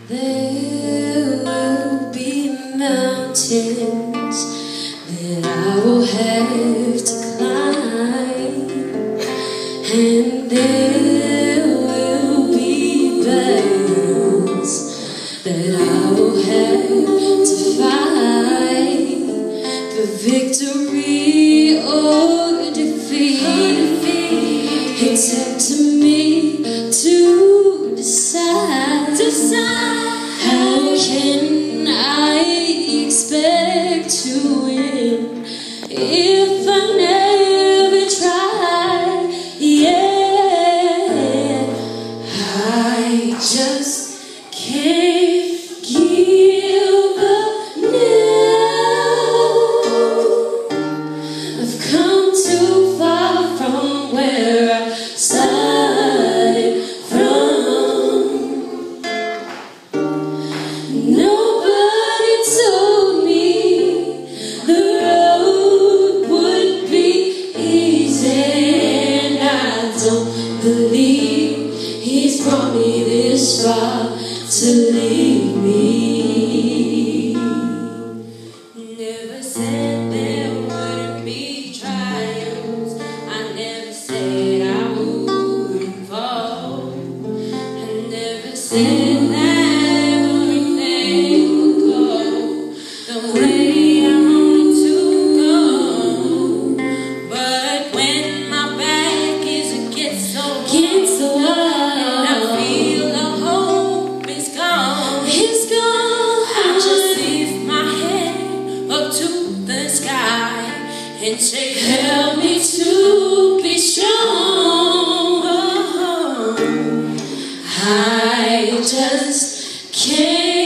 There will be mountains that I will have to climb, and there will be battles that I will have to fight. The victory or defeat, it's up to me to decide. How can I expect to win if I never try? Yeah, I just can't give up now. I've come too far from where I started from. Nobody told me the road would be easy, and I don't believe He's brought me this far to leave me. Never said there wouldn't be trials. I never said I wouldn't fall. I never said that everything would go the way I wanted to go. But when my back is against the wall, and I feel the hope is gone, I just lift my head up to the sky and say, help me to be strong. I just can't